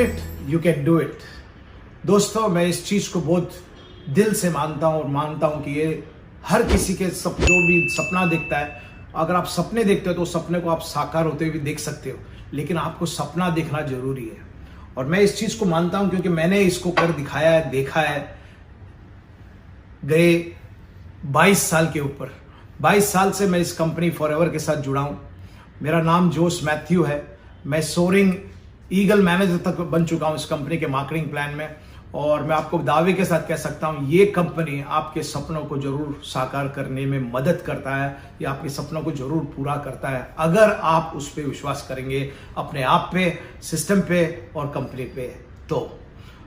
It you can do it. दोस्तों, मैं इस चीज को बहुत दिल से मानता हूं और मानता हूं कि ये हर किसी के जो भी सपना देखता है, अगर आप सपने देखते हो तो सपने को आप साकार होते हुए भी देख सकते हो, लेकिन आपको सपना देखना जरूरी है। और मैं इस चीज को मानता हूं क्योंकि मैंने इसको कर दिखाया है, देखा है। गए 22 साल के ऊपर 22 साल से मैं इस कंपनी फॉरएवर के साथ जुड़ा हूं। मेरा नाम जोश मैथ्यू है। मैं सोरिंग ईगल मैनेजर तक बन चुका हूं इस कंपनी के मार्केटिंग प्लान में, और मैं आपको दावे के साथ कह सकता हूं ये कंपनी आपके सपनों को जरूर साकार करने में मदद करता है, या आपके सपनों को जरूर पूरा करता है अगर आप उस पर विश्वास करेंगे, अपने आप पे, सिस्टम पे और कंपनी पे। तो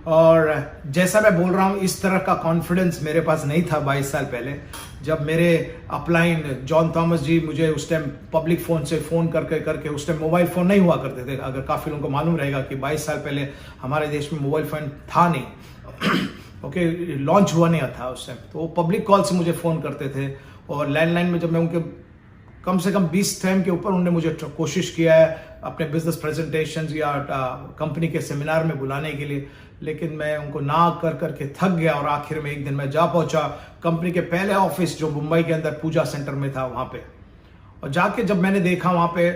और जैसा मैं बोल रहा हूं, इस तरह का कॉन्फिडेंस मेरे पास नहीं था 22 साल पहले, जब मेरे अपलाइन जॉन थॉमस जी मुझे उस टाइम पब्लिक फोन से फोन करके उस टाइम मोबाइल फोन नहीं हुआ करते थे। अगर काफी लोगों को मालूम रहेगा कि 22 साल पहले हमारे देश में मोबाइल फोन था नहीं ओके, लॉन्च हुआ नहीं था उस टाइम। तो वो पब्लिक कॉल से मुझे फोन करते थे, और लैंडलाइन में जब मैं उनके कम से कम 20 टाइम के ऊपर उन्होंने मुझे कोशिश किया है अपने बिजनेस प्रेजेंटेशन या कंपनी के सेमिनार में बुलाने के लिए, लेकिन मैं उनको ना करके थक गया। और आखिर में एक दिन मैं जा पहुंचा कंपनी के पहले ऑफिस जो मुंबई के अंदर पूजा सेंटर में था वहां पे, और जाके जब मैंने देखा वहां पे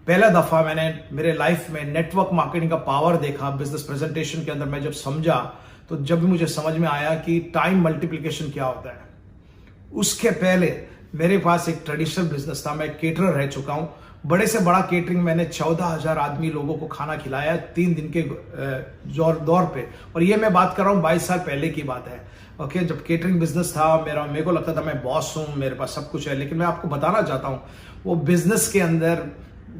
पहला दफा मैंने मेरे लाइफ में नेटवर्क मार्केटिंग का पावर देखा बिजनेस प्रेजेंटेशन के अंदर। मैं जब समझा तो जब भी मुझे समझ में आया कि टाइम मल्टीप्लिकेशन क्या होता है। उसके पहले मेरे पास एक ट्रेडिशनल बिजनेस था, मैं केटरर रह चुका हूं। बड़े से बड़ा केटरिंग मैंने 14,000 आदमी लोगों को खाना खिलाया 3 दिन के दौर पे, और ये मैं बात कर रहा हूँ 22 साल पहले की बात है। ओके, जब केटरिंग बिजनेस था मेरे को लगता था मैं बॉस हूँ, मेरे पास सब कुछ है, लेकिन मैं आपको बताना चाहता हूँ वो बिजनेस के अंदर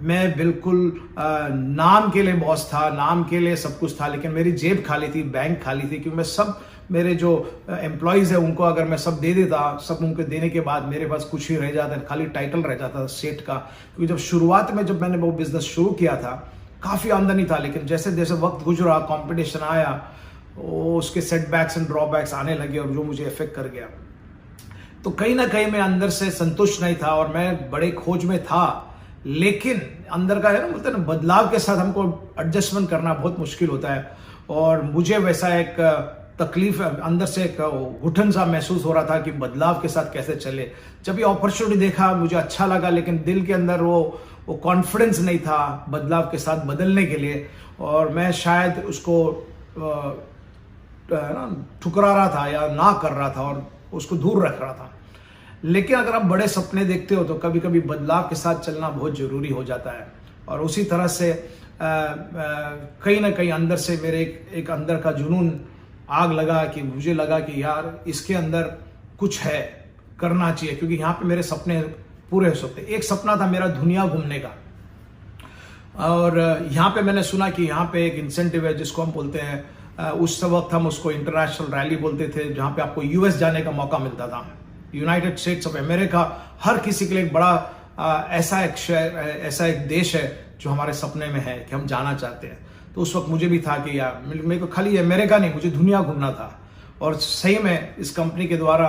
मैं बिल्कुल नाम के लिए बॉस था, नाम के लिए सब कुछ था, लेकिन मेरी जेब खाली थी, बैंक खाली थी, क्योंकि मैं सब मेरे जो एम्प्लॉयज है उनको अगर मैं सब दे देता, सब उनको देने के बाद मेरे पास कुछ ही रह जाता, खाली टाइटल रह जाता था सेठ का। क्योंकि जब शुरुआत में जब मैंने वो बिजनेस शुरू किया था काफी आमदनी था, लेकिन जैसे जैसे वक्त गुजरा, कंपटीशन आया, उसके सेटबैक्स एंड ड्रॉबैक्स आने लगे, और जो मुझे इफेक्ट कर गया। तो कहीं ना कहीं मैं अंदर से संतुष्ट नहीं था और मैं बड़े खोज में था, लेकिन अंदर का है ना, बोलते ना, बदलाव के साथ हमको एडजस्टमेंट करना बहुत मुश्किल होता है। और मुझे वैसा एक तकलीफ अंदर से एक घुटन सा महसूस हो रहा था कि बदलाव के साथ कैसे चले। जब ये अपॉर्चुनिटी देखा मुझे अच्छा लगा, लेकिन दिल के अंदर वो कॉन्फिडेंस नहीं था बदलाव के साथ बदलने के लिए, और मैं शायद उसको ठुकरा रहा था या ना कर रहा था और उसको दूर रख रहा था। लेकिन अगर आप बड़े सपने देखते हो तो कभी कभी बदलाव के साथ चलना बहुत जरूरी हो जाता है। और उसी तरह से कहीं ना कहीं अंदर से मेरे एक अंदर का जुनून आग लगा कि मुझे लगा कि यार इसके अंदर कुछ है, करना चाहिए, क्योंकि यहाँ पे मेरे सपने पूरे हो सकते। एक सपना था मेरा दुनिया घूमने का, और यहाँ पे मैंने सुना कि यहाँ पे एक इंसेंटिव है जिसको हम बोलते हैं, उस वक्त हम उसको इंटरनेशनल रैली बोलते थे, जहाँ पे आपको यूएस जाने का मौका मिलता था, यूनाइटेड स्टेट्स ऑफ अमेरिका। हर किसी के लिए एक बड़ा ऐसा एक देश है जो हमारे सपने में है कि हम जाना चाहते हैं। तो उस वक्त मुझे भी था कि यार मेरे को खाली अमेरिका नहीं, मुझे दुनिया घूमना था, और सही में इस कंपनी के द्वारा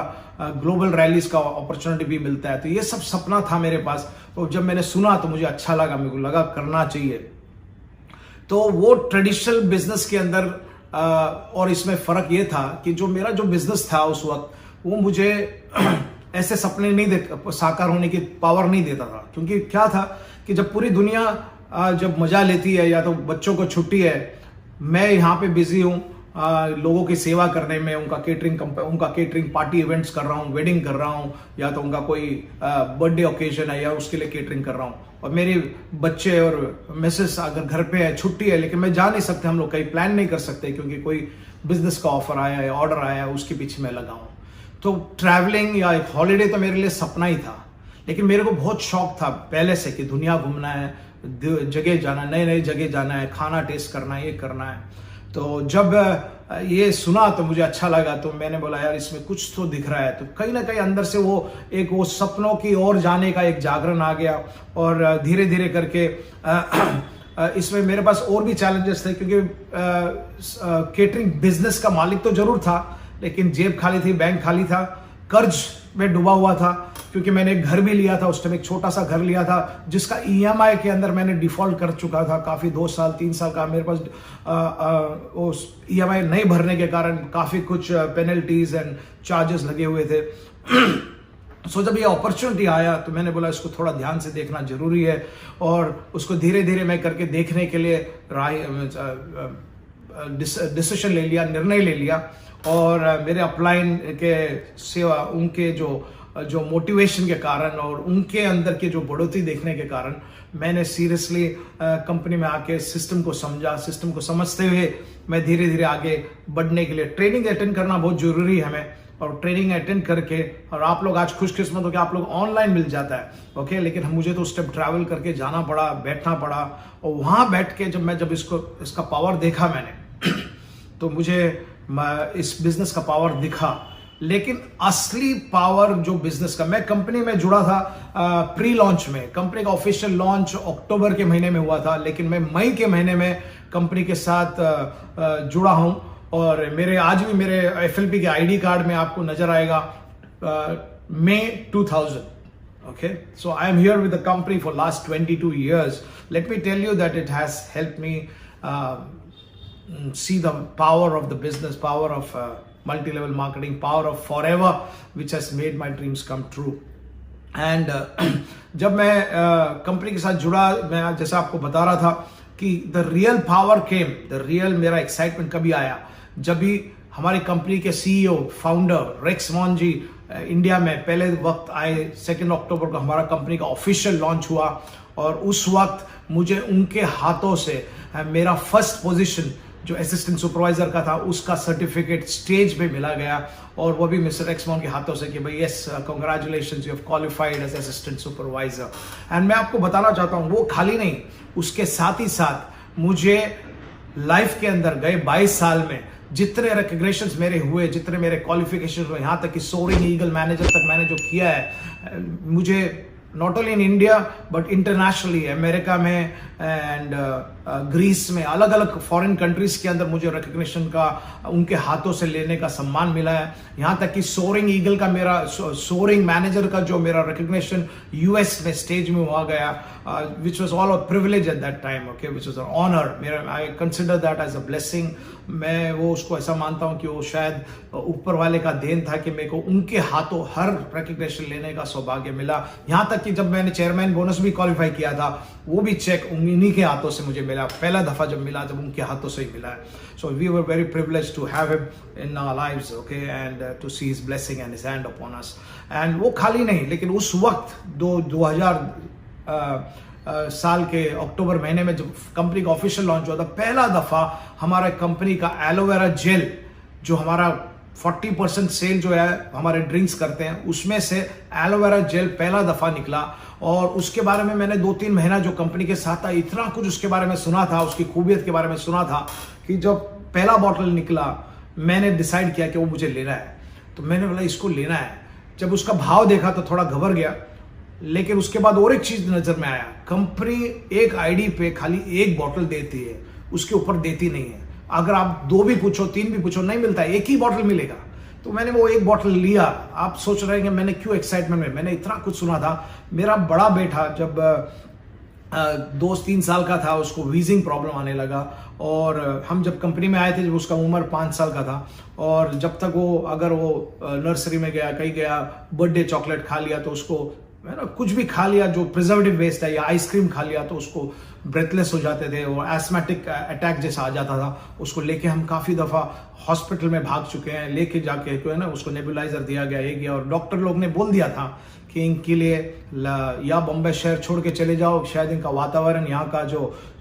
ग्लोबल रैलीज का अपॉर्चुनिटी भी मिलता है। तो ये सब सपना था मेरे पास, तो जब मैंने सुना तो मुझे अच्छा लगा, मेरे को लगा करना चाहिए। तो वो ट्रेडिशनल बिजनेस के अंदर और इसमें फर्क ये था कि जो मेरा जो बिजनेस था उस वक्त, वो मुझे ऐसे सपने नहीं साकार होने की पावर नहीं देता था। क्योंकि क्या था कि जब पूरी दुनिया जब मजा लेती है या तो बच्चों को छुट्टी है, मैं यहाँ पे बिजी हूँ लोगों की सेवा करने में, उनका केटरिंग पार्टी इवेंट्स कर रहा हूँ, वेडिंग कर रहा हूँ, या तो उनका कोई बर्थडे ओकेजन है या उसके लिए केटरिंग कर रहा हूँ। और मेरे बच्चे और मिसेस अगर घर पे है, छुट्टी है, लेकिन मैं जा नहीं सकते, हम लोग कहीं प्लान नहीं कर सकते क्योंकि कोई बिजनेस का ऑफर आया है, ऑर्डर आया है, उसके पीछे मैं लगा हूँ। तो ट्रैवलिंग या एक हॉलीडे तो मेरे लिए सपना ही था, लेकिन मेरे को बहुत शौक था पहले से कि दुनिया घूमना है, जगह जाना, नए नए जगह जाना है, खाना टेस्ट करना है, ये करना है। तो जब ये सुना तो मुझे अच्छा लगा, तो मैंने बोला यार इसमें कुछ तो दिख रहा है। तो कहीं ना कहीं अंदर से वो सपनों की ओर जाने का एक जागरण आ गया, और धीरे धीरे करके इसमें मेरे पास और भी चैलेंजेस थे, क्योंकि केटरिंग बिजनेस का मालिक तो जरूर था, लेकिन जेब खाली थी, बैंक खाली था, कर्ज में डूबा हुआ था। क्योंकि मैंने एक घर भी लिया था उस टाइम, एक छोटा सा घर लिया था जिसका ईएमआई के अंदर मैंने डिफॉल्ट कर चुका था काफ़ी, 2 साल 3 साल का मेरे पास उस ईएमआई नहीं भरने के कारण काफ़ी कुछ पेनल्टीज एंड चार्जेस लगे हुए थे। सो जब ये अपॉर्चुनिटी आया तो मैंने बोला इसको थोड़ा ध्यान से देखना जरूरी है, और उसको धीरे धीरे मैं करके देखने के लिए डिसीजन ले लिया, निर्णय ले लिया। और मेरे अपलाइन के सेवा, उनके जो मोटिवेशन के कारण और उनके अंदर के जो बढ़ोतरी देखने के कारण मैंने सीरियसली कंपनी में आके सिस्टम को समझा। सिस्टम को समझते हुए मैं धीरे धीरे आगे बढ़ने के लिए ट्रेनिंग अटेंड करना बहुत जरूरी है हमें, और ट्रेनिंग अटेंड करके, और आप लोग आज खुशकिस्मत हो कि आप लोग ऑनलाइन मिल जाता है, ओके। लेकिन मुझे तो उस टाइम ट्रैवल करके जाना पड़ा, बैठना पड़ा, और वहां बैठ के जब इसका पावर देखा मैंने तो मुझे इस बिजनेस का पावर दिखा। लेकिन असली पावर जो बिजनेस का, मैं कंपनी में जुड़ा था प्री लॉन्च में। कंपनी का ऑफिशियल लॉन्च अक्टूबर के महीने में हुआ था, लेकिन मैं मई के महीने में कंपनी के साथ जुड़ा हूं। और आज भी मेरे एफएलपी के आईडी कार्ड में आपको नजर आएगा मई 2000, okay, so I am here with the company for last 22 years. Let me tell you that it has helped me see the power of the business, power of multi-level marketing, power of forever, which has made my dreams come true. And जब मैं company के साथ जुड़ा, मैं जैसा आपको बता रहा था कि the real power came, the real मेरा एक्साइटमेंट कभी आया जब भी हमारी कंपनी के सीईओ फाउंडर रेक्स वॉन जी इंडिया में पहले वक्त आए। 2 अक्टूबर को हमारा कंपनी का ऑफिशियल लॉन्च हुआ, और उस वक्त मुझे उनके हाथों से मेरा फर्स्ट पोजीशन जो असिस्टेंट सुपरवाइजर का था उसका सर्टिफिकेट स्टेज पे मिला गया, और वो भी मिस्टर रेक्स वॉन के हाथों से कि भाई yes congratulations, you have qualified as assistant supervisor. And मैं आपको बताना चाहता हूँ वो खाली नहीं, उसके साथ ही साथ मुझे लाइफ के अंदर गए 22 साल में जितने रिकग्निशंस मेरे हुए, जितने मेरे क्वालिफिकेशन हुए, यहाँ तक कि सोरिंग ईगल मैनेजर तक मैंने जो किया है, मुझे not only in India but internationally, America में एंड ग्रीस में, अलग अलग फॉरेन कंट्रीज के अंदर मुझे रिकग्निशन का उनके हाथों से लेने का सम्मान मिला है। यहाँ तक कि सोरिंग ईगल का मेरा सोरिंग मैनेजर का जो मेरा रिकग्निशन यूएस में स्टेज में हुआ गया, which was all a privilege at that time, okay, which was an honour. मेरा I consider that as a blessing. मैं वो उसको ऐसा मानता हूँ कि वो शायद ऊपर वाले का देन था कि मेरे को उनके हाथों हर रिकग्निशन लेने का सौभाग्य मिला। यहाँ तक कि जब मैंने चेयरमैन बोनस भी क्वालिफाई किया था, वो भी चेक उन्हीं के हाथों से मुझे मिला। पहला दफा जब मिला जब उनके हाथों से ही मिला है। So we were very privileged to have him in our lives, okay, and to see his blessing and his hand upon us. And वो खाली नहीं, लेकिन उस वक्त 2000 साल के अक्टूबर महीने में जब कंपनी का ऑफिशियल लॉन्च हुआ था, पहला दफा हमारा कंपनी का एलोवेरा जेल, जो हमारा 40% सेल जो है हमारे ड्रिंक्स करते हैं, उसमें से एलोवेरा जेल पहला दफा निकला। और उसके बारे में मैंने 2-3 महीना जो कंपनी के साथ था, इतना कुछ उसके बारे में सुना था, उसकी खूबियत के बारे में सुना था कि जब पहला बॉटल निकला मैंने डिसाइड किया कि वो मुझे लेना है। तो मैंने बोला इसको लेना है। जब उसका भाव देखा तो थोड़ा घबर गया, लेकिन उसके बाद और एक चीज नजर में आया, कंपनी एक आईडी पे खाली एक बॉटल देती है, उसके ऊपर देती नहीं है। अगर आप 2 भी पूछो 3 भी पूछो नहीं मिलता है, एक ही बॉटल मिलेगा। तो मैंने वो एक बॉटल लिया। आप सोच रहे हैं कि मैंने क्यों एक्साइटमेंट में, मैंने इतना कुछ सुना था। मेरा बड़ा बेटा जब 2-3 साल का था, उसको वीजिंग प्रॉब्लम आने लगा, और हम जब कंपनी में आए थे जब उसका उम्र 5 साल का था, और जब तक वो अगर वो नर्सरी में गया, कहीं गया, बर्थडे चॉकलेट खा लिया तो उसको, है ना, कुछ भी खा लिया जो प्रिजर्वेटिव बेस्ड है, या आइसक्रीम खा लिया तो उसको ब्रेथलेस हो जाते थे, और एस्मेटिक अटैक जैसा आ जाता था। उसको लेके हम काफी दफा हॉस्पिटल में भाग चुके हैं, लेके जाके है ना उसको नेबुलाइजर दिया गया, ये गया, और डॉक्टर लोग ने बोल दिया था कि इनके लिए या बॉम्बे शहर छोड़ के चले जाओ, शायद इनका वातावरण, यहाँ का जो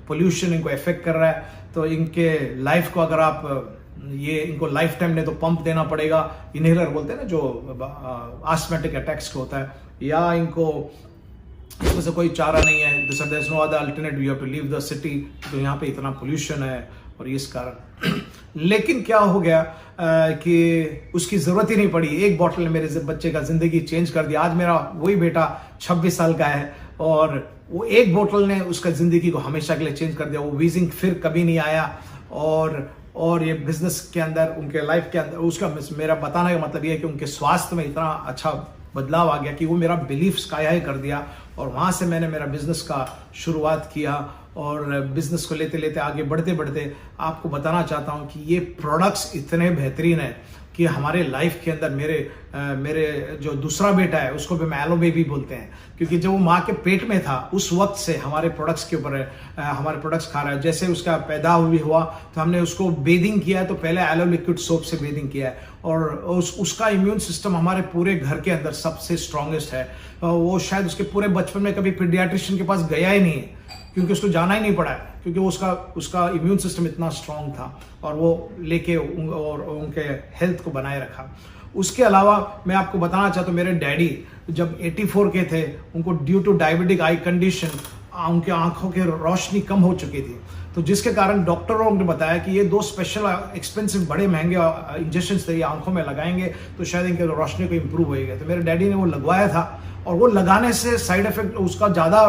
पोल्यूशन इनको इफेक्ट कर रहा है, तो इनके लाइफ को अगर आप ये इनको लाइफ टाइम नहीं तो पंप देना पड़ेगा, इनहेलर बोलते हैं ना जो आस्मेटिक अटैक्स को होता है, या इनको इसमें से कोई चारा नहीं है, there is no other alternative, you have to leave the city, तो यहाँ पे इतना पोल्यूशन है और इस कारण। लेकिन क्या हो गया कि उसकी जरूरत ही नहीं पड़ी। एक बॉटल ने मेरे बच्चे का जिंदगी चेंज कर दिया। आज मेरा वही बेटा 26 साल का है, और वो एक बोतल ने उसका जिंदगी को हमेशा के लिए चेंज कर दिया। वो वीजिंग फिर कभी नहीं आया, और ये बिजनेस के अंदर, उनके लाइफ के अंदर, उसका मेरा बताने का मतलब ये है कि उनके स्वास्थ्य में इतना अच्छा बदलाव आ गया कि वो मेरा बिलीफ स्काई हाई कर दिया, और वहाँ से मैंने मेरा बिजनेस का शुरुआत किया। और बिजनेस को लेते लेते आगे बढ़ते बढ़ते आपको बताना चाहता हूँ कि ये प्रोडक्ट्स इतने बेहतरीन है कि हमारे लाइफ के अंदर मेरे जो दूसरा बेटा है उसको भी हम एलो बेबी बोलते हैं, क्योंकि जब वो माँ के पेट में था उस वक्त से हमारे प्रोडक्ट्स के ऊपर हमारे प्रोडक्ट्स खा रहा है। जैसे उसका पैदा हुआ तो हमने उसको बेदिंग किया है, तो पहले एलो लिक्विड सोप से बेदिंग किया है, और उसका इम्यून सिस्टम हमारे पूरे घर के अंदर सबसे स्ट्रांगेस्ट है। वो शायद उसके पूरे बचपन में कभी पीडियाट्रिशियन के पास गया ही नहीं है, क्योंकि उसको जाना ही नहीं पड़ा है, क्योंकि उसका इम्यून सिस्टम इतना स्ट्रांग था, और वो लेके और उनके हेल्थ को बनाए रखा। उसके अलावा मैं आपको बताना चाहता हूँ, मेरे डैडी जब 84 के थे, उनको due to diabetic eye condition उनके आंखों की रोशनी कम हो चुकी थी, तो जिसके कारण डॉक्टरों ने बताया कि ये 2 स्पेशल एक्सपेंसिव बड़े महंगे इंजेक्शन थे, ये आंखों में लगाएंगे तो शायद इनके रोशनी को इम्प्रूव होएगा। तो मेरे डैडी ने वो लगवाया था, और वो लगाने से साइड इफेक्ट उसका ज़्यादा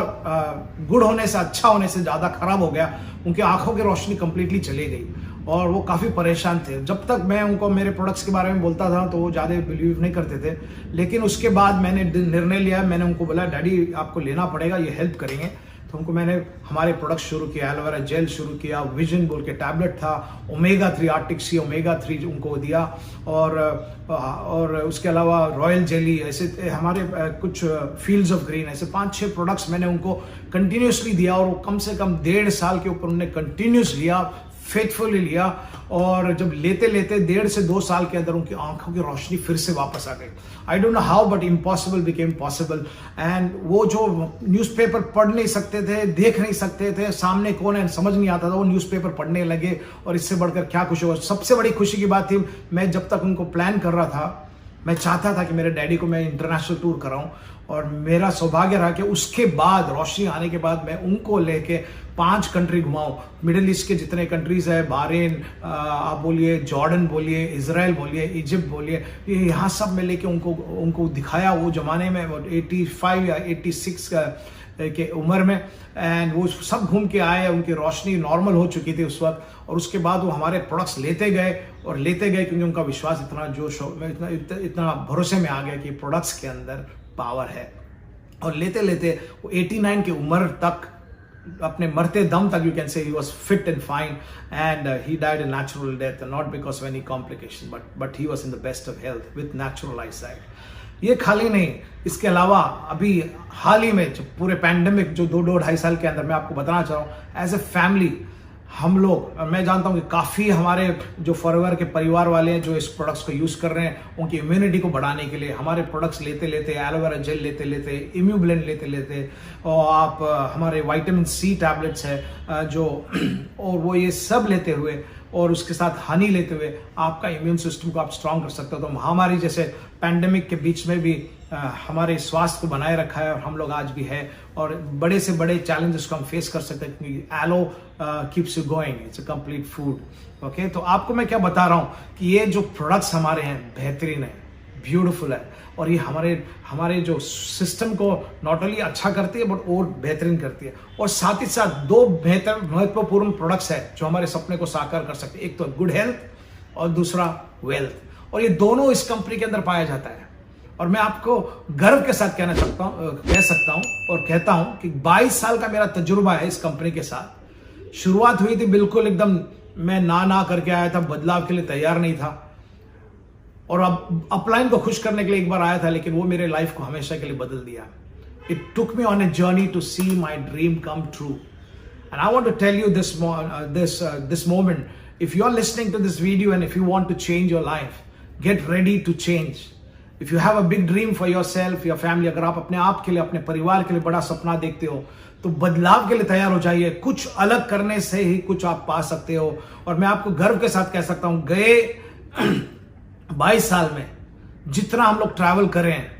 गुड होने से, अच्छा होने से ज़्यादा खराब हो गया। उनकी आंखों की रोशनी कंप्लीटली चली गई, और वो काफ़ी परेशान थे। जब तक मैं उनको मेरे प्रोडक्ट्स के बारे में बोलता था तो वो ज़्यादा बिलीव नहीं करते थे, लेकिन उसके बाद मैंने निर्णय लिया, मैंने उनको बोला डैडी आपको लेना पड़ेगा, ये हेल्प करेंगे। तो उनको मैंने हमारे प्रोडक्ट शुरू किया, एलोवेरा जेल शुरू किया, विजन बोल के टैबलेट था, ओमेगा 3 आर्टिक सी ओमेगा 3 उनको दिया, और उसके अलावा रॉयल जेली, ऐसे हमारे कुछ फील्ड्स ऑफ ग्रीन, ऐसे 5-6 प्रोडक्ट्स मैंने उनको कंटिन्यूसली दिया, और वो कम से कम 1.5 साल के ऊपर उन्होंने कंटिन्यूस लिया, फेथफुली लिया। और जब लेते लेते 1.5 से 2 साल के अंदर उनकी आंखों की रोशनी फिर से वापस आ गई। I don't know how but impossible became possible. And वो जो न्यूज़पेपर पढ़ नहीं सकते थे, देख नहीं सकते थे, सामने कौन है समझ नहीं आता था, वो न्यूज़पेपर पढ़ने लगे, और इससे बढ़कर क्या खुशी हो। सबसे बड़ी खुशी की बात थी, मैं जब तक उनको प्लान कर रहा था, मैं चाहता था कि मेरे डैडी को मैं इंटरनेशनल टूर कराऊं, और मेरा सौभाग्य रहा कि उसके बाद रोशनी आने के बाद मैं उनको लेके 5 कंट्री घुमाऊं। मिडिल ईस्ट के जितने कंट्रीज है, बहरीन आप बोलिए, जॉर्डन बोलिए, इजराइल बोलिए, इजिप्ट बोलिए, यहाँ सब में लेके उनको दिखाया। वो जमाने में 85 या 86 के उम्र में, एंड वो सब घूम के आए, उनकी रोशनी नॉर्मल हो चुकी थी उस वक्त। और उसके बाद वो हमारे प्रोडक्ट्स लेते गए, क्योंकि उनका विश्वास इतना जोश इतना भरोसे में आ गया कि प्रोडक्ट्स के अंदर पावर है। और लेते लेते वो 89 की उम्र तक, अपने मरते दम तक, you can say he was fit and fine, and he died a natural death, not because of any complication, but he was in the best of health with natural I site. ये खाली नहीं, इसके अलावा अभी हाल ही में जो पूरे pandemic जो 2-2.5 साल के अंदर, मैं आपको बताना चाह रहा हूँ, एज ए फैमिली हम लोग, मैं जानता हूँ कि काफ़ी हमारे जो फॉरएवर के परिवार वाले हैं जो इस प्रोडक्ट्स को यूज़ कर रहे हैं, उनकी इम्यूनिटी को बढ़ाने के लिए हमारे प्रोडक्ट्स लेते लेते, एलोवेरा जेल लेते लेते, इम्यूब्लेंड लेते लेते, और आप हमारे विटामिन सी टैबलेट्स है जो, और वो ये सब लेते हुए, और उसके साथ हनी लेते हुए आपका इम्यून सिस्टम को आप स्ट्रांग कर सकते हो। तो महामारी जैसे पैंडेमिक के बीच में भी हमारे स्वास्थ्य को बनाए रखा है, और हम लोग आज भी है, और बड़े से बड़े चैलेंजेस को हम फेस कर सकते हैं, क्योंकि aloe keeps you going, it's a complete food. Okay, तो आपको मैं क्या बता रहा हूँ कि ये जो प्रोडक्ट्स हमारे हैं बेहतरीन है, ब्यूटीफुल है, और ये हमारे जो सिस्टम को नॉट ओनली अच्छा करती है बट और बेहतरीन करती है। और साथ ही साथ 2 बेहतर महत्वपूर्ण प्रोडक्ट्स है जो हमारे सपने को साकार कर सकते हैं, एक तो गुड हेल्थ और दूसरा वेल्थ, और ये दोनों इस कंपनी के अंदर पाया जाता है। और मैं आपको गर्व के साथ कह सकता हूं और कहता हूं कि 22 साल का मेरा तजुर्बा है इस कंपनी के साथ। शुरुआत हुई थी बिल्कुल एकदम, मैं ना करके आया था, बदलाव के लिए तैयार नहीं था, और अब अपलाइन को खुश करने के लिए एक बार आया था, लेकिन वो मेरे लाइफ को हमेशा के लिए बदल दिया। It took me on a journey to see my dream come true, and I want to tell you this moment, if you are listening to this video and if you want to change your life, get ready to change. If you have a big dream for yourself, your family, अगर आप अपने आप के लिए, अपने परिवार के लिए बड़ा सपना देखते हो, तो बदलाव के लिए तैयार हो जाइए। कुछ अलग करने से ही कुछ आप पा सकते हो। और मैं आपको गर्व के साथ कह सकता हूं, गए 22 साल में जितना हम लोग ट्रैवल करें हैं,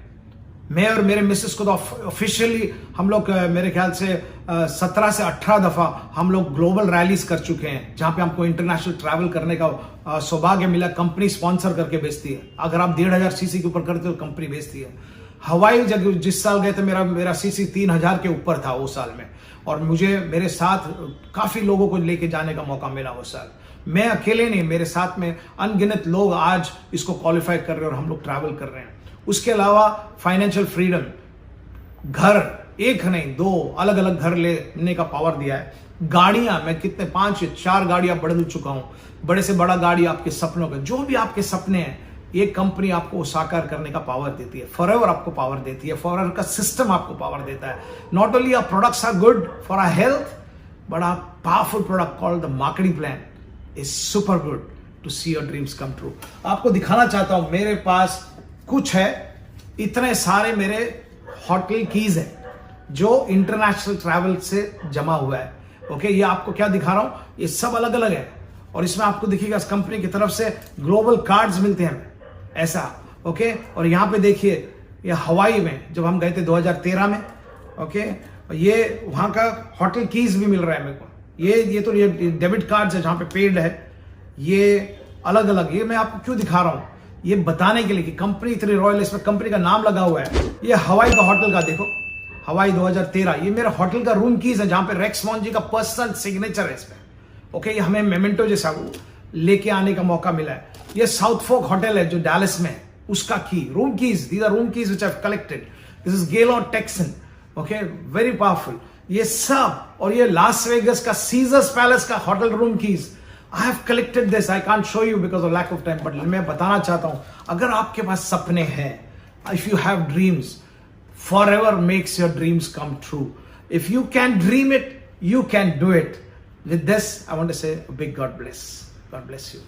मैं और मेरे मिसेस को तो ऑफिशियली हम लोग मेरे ख्याल से 17 से 18 दफा हम लोग ग्लोबल रैलीज कर चुके हैं, जहां पे हमको इंटरनेशनल ट्रैवल करने का सौभाग्य मिला। कंपनी स्पॉन्सर करके भेजती है, अगर आप 1500 सीसी के ऊपर करते हो कंपनी भेजती है। हवाई जब जिस साल गए थे, मेरा सीसी 3000 के ऊपर था वो साल में, और मुझे मेरे साथ काफी लोगों को लेके जाने का मौका मिला वो साल। मैं अकेले नहीं, मेरे साथ में अनगिनत लोग आज इसको क्वालिफाई कर रहे हैं और हम लोग ट्रैवल कर रहे हैं। उसके अलावा फाइनेंशियल फ्रीडम, घर एक नहीं 2 अलग अलग घर लेने का पावर दिया है। गाड़ियां, मैं कितने 5 या 4 गाड़ियां बदल चुका हूं, बड़े से बड़ा गाड़ी आपके सपनों का, जो भी आपके सपने हैं ये कंपनी आपको साकार करने का पावर देती है। फॉरएवर आपको पावर देती है, फॉरएवर का सिस्टम आपको पावर देता है। Not only our products are good for our health, but our powerful product called the marketing plan is super good to see your dreams come true. आपको दिखाना चाहता हूं, मेरे पास कुछ है, इतने सारे मेरे होटल कीज है जो इंटरनेशनल ट्रैवल से जमा हुआ है। ओके, ये आपको क्या दिखा रहा हूं, ये सब अलग अलग है और इसमें आपको दिखेगा इस कंपनी की तरफ से ग्लोबल कार्ड्स मिलते हैं ऐसा। ओके, और यहां पे देखिए ये हवाई में जब हम गए थे 2013 में, ओके, ये वहां का होटल कीज भी मिल रहा है मेरे को। ये तो ये डेबिट कार्ड्स है जहां पे पेड है, ये अलग अलग। ये मैं आपको क्यों दिखा रहा हूं, ये बताने के लिए कि कंपनी इतनी रॉयल, इसमें कंपनी का नाम लगा हुआ है। ये हवाई का होटल का देखो, हवाई 2013, ये मेरा होटल का रूम कीज है जहां पे रेक्स वॉन जी का पर्सनल सिग्नेचर है इसमें। ओके, ये हमें मेमेंटो जैसा लेके आने का मौका मिला है। ये साउथ फोक होटल है जो डैलस में है, उसका की room keys, these are room keys which I have collected. This is Gaylord Texan, okay, very powerful. ये सब, और ये लास वेगस का सीजर्स पैलेस का hotel room keys, I have collected this. I can't show you because of lack of time, but मैं बताना चाहता हूं, अगर आपके पास सपने हैं, if you have dreams, forever makes your dreams come true. If you can dream it, you can do it. With this, I want to say a big God bless. God bless you.